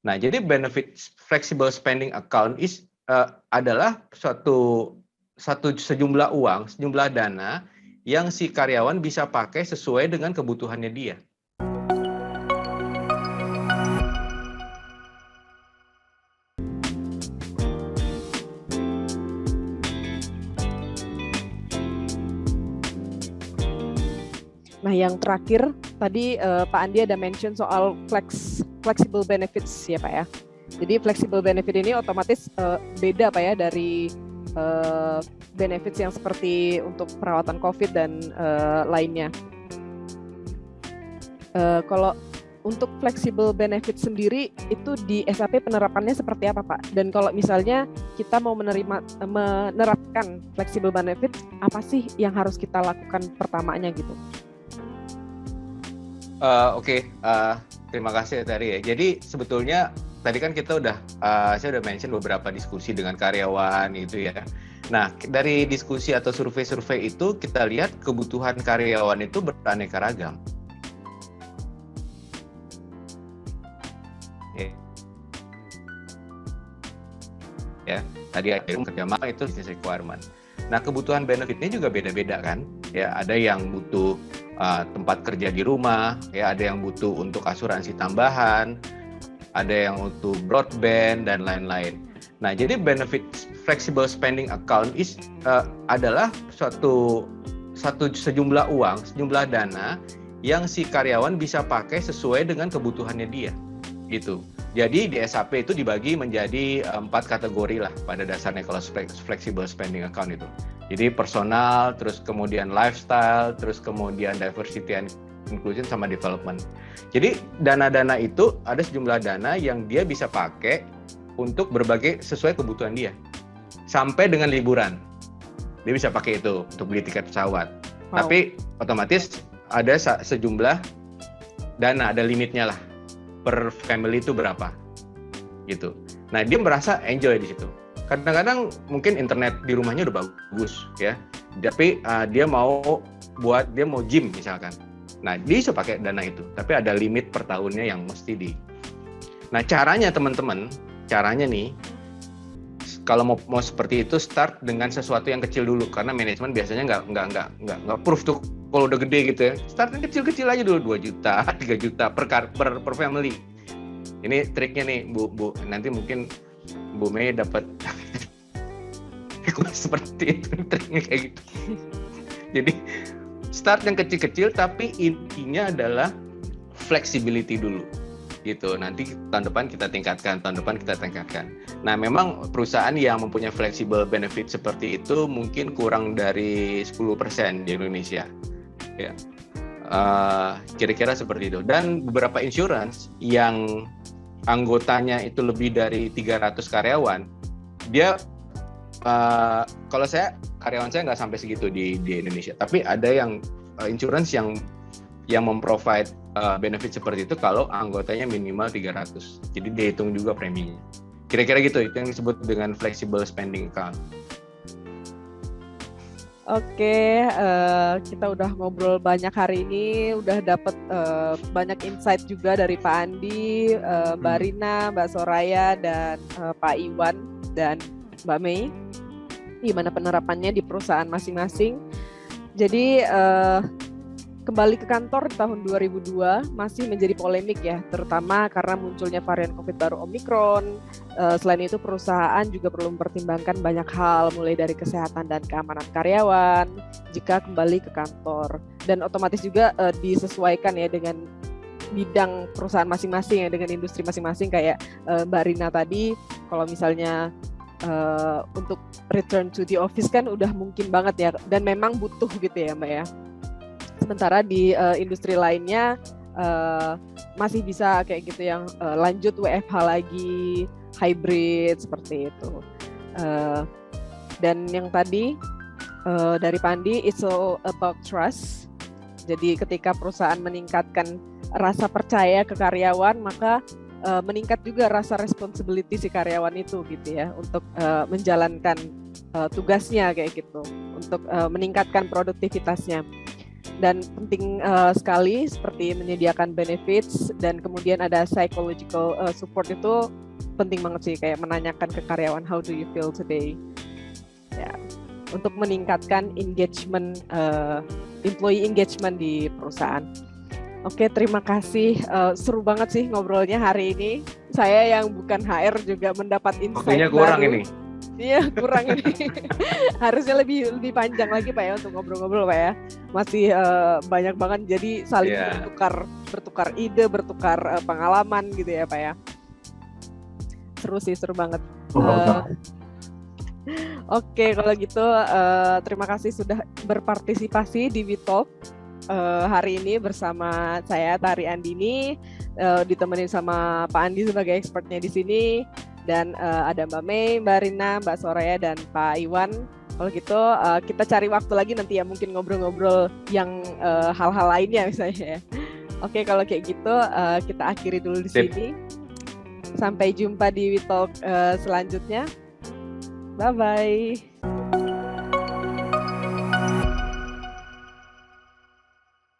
Nah, jadi benefit flexible spending account adalah sejumlah dana yang si karyawan bisa pakai sesuai dengan kebutuhannya dia. Nah, yang terakhir tadi Pak Andi ada mention soal flexible benefits ya Pak ya. Jadi flexible benefit ini otomatis beda Pak ya dari benefits yang seperti untuk perawatan COVID dan lainnya. Kalau untuk flexible benefit sendiri itu di SAP penerapannya seperti apa Pak? Dan kalau misalnya kita mau menerapkan flexible benefit, apa sih yang harus kita lakukan pertamanya gitu? Oke. Terima kasih Tari ya. Jadi sebetulnya tadi kan kita saya udah mention beberapa diskusi dengan karyawan itu ya. Nah, dari diskusi atau survei-survei itu kita lihat kebutuhan karyawan itu beraneka ragam. Ya, tadi ada yang kerja malam itu business requirement. Nah, kebutuhan benefitnya juga beda-beda kan. Ya, ada yang butuh tempat kerja di rumah, ya, ada yang butuh untuk asuransi tambahan, ada yang untuk broadband dan lain-lain. Nah, jadi benefit flexible spending account adalah sejumlah dana yang si karyawan bisa pakai sesuai dengan kebutuhannya dia, gitu. Jadi di SAP itu dibagi menjadi 4 kategori lah pada dasarnya kalau flexible spending account itu. Jadi personal, terus kemudian lifestyle, terus kemudian diversity and inclusion sama development. Jadi dana-dana itu ada sejumlah dana yang dia bisa pakai untuk berbagai sesuai kebutuhan dia. Sampai dengan liburan. Dia bisa pakai itu untuk beli tiket pesawat. Wow. Tapi otomatis ada sejumlah dana, ada limitnya lah. Per family itu berapa gitu. Nah, dia merasa enjoy di situ. Kadang-kadang mungkin internet di rumahnya udah bagus ya, tapi dia mau gym misalkan. Nah, dia bisa pakai dana itu, tapi ada limit per tahunnya yang mesti Nah, caranya teman-teman, nih kalau mau seperti itu start dengan sesuatu yang kecil dulu, karena manajemen biasanya nggak proof tuh kalau udah gede gitu ya. Startnya kecil-kecil aja dulu, 2 juta, 3 juta per family. Ini triknya nih Bu. Nanti mungkin Bu Mei dapat seperti itu, triknya kayak gitu. Jadi start yang kecil-kecil, tapi intinya adalah flexibility dulu. Gitu. Nanti tahun depan kita tingkatkan. Nah, memang perusahaan yang mempunyai flexible benefit seperti itu mungkin kurang dari 10% di Indonesia. Ya. Kira-kira seperti itu. Dan beberapa insurance yang anggotanya itu lebih dari 300 karyawan, dia kalau karyawan saya nggak sampai segitu di Indonesia. Tapi ada yang insurance yang memprovide benefit seperti itu kalau anggotanya minimal 300. Jadi dia hitung juga preminya. Kira-kira gitu, itu yang disebut dengan flexible spending account. Oke, kita udah ngobrol banyak hari ini, udah dapat banyak insight juga dari Pak Andi, Mbak Rina, Mbak Soraya, dan Pak Iwan, dan Mbak Mei. Gimana penerapannya di perusahaan masing-masing. Jadi kembali ke kantor di tahun 2002 masih menjadi polemik ya, terutama karena munculnya varian COVID baru Omicron. Selain itu perusahaan juga perlu mempertimbangkan banyak hal, mulai dari kesehatan dan keamanan karyawan jika kembali ke kantor. Dan otomatis juga disesuaikan ya dengan bidang perusahaan masing-masing ya, dengan industri masing-masing. Kayak Mbak Rina tadi, kalau misalnya untuk return to the office kan udah mungkin banget ya, dan memang butuh gitu ya Mbak ya. Sementara di industri lainnya masih bisa kayak gitu yang lanjut WFH lagi, hybrid seperti itu. Dan yang tadi dari Pandi, it's all about trust. Jadi ketika perusahaan meningkatkan rasa percaya ke karyawan, maka meningkat juga rasa responsibility si karyawan itu gitu ya, untuk menjalankan tugasnya kayak gitu, untuk meningkatkan produktivitasnya. dan penting sekali seperti menyediakan benefits dan kemudian ada psychological support itu penting banget sih, kayak menanyakan ke karyawan how do you feel today ya, untuk meningkatkan engagement employee engagement di perusahaan. Oke, terima kasih. Seru banget sih ngobrolnya hari ini. Saya yang bukan HR juga mendapat insight Waktunya kurang baru. ini. Iya, kurang ini. Harusnya lebih panjang lagi Pak ya untuk ngobrol-ngobrol Pak ya. Masih banyak banget, jadi saling bertukar ide, bertukar pengalaman gitu ya Pak ya. Seru sih, seru banget. Oke, kalau gitu terima kasih sudah berpartisipasi di WeTalk hari ini bersama saya Tari Andini, ditemenin sama Pak Andi sebagai expertnya di sini, dan ada Mbak Mei, Mbak Rina, Mbak Soraya, dan Pak Iwan. Kalau gitu kita cari waktu lagi nanti ya, mungkin ngobrol-ngobrol yang hal-hal lainnya misalnya ya. Oke, kalau kayak gitu kita akhiri dulu di sini. Sampai jumpa di WeTalk selanjutnya. Bye-bye.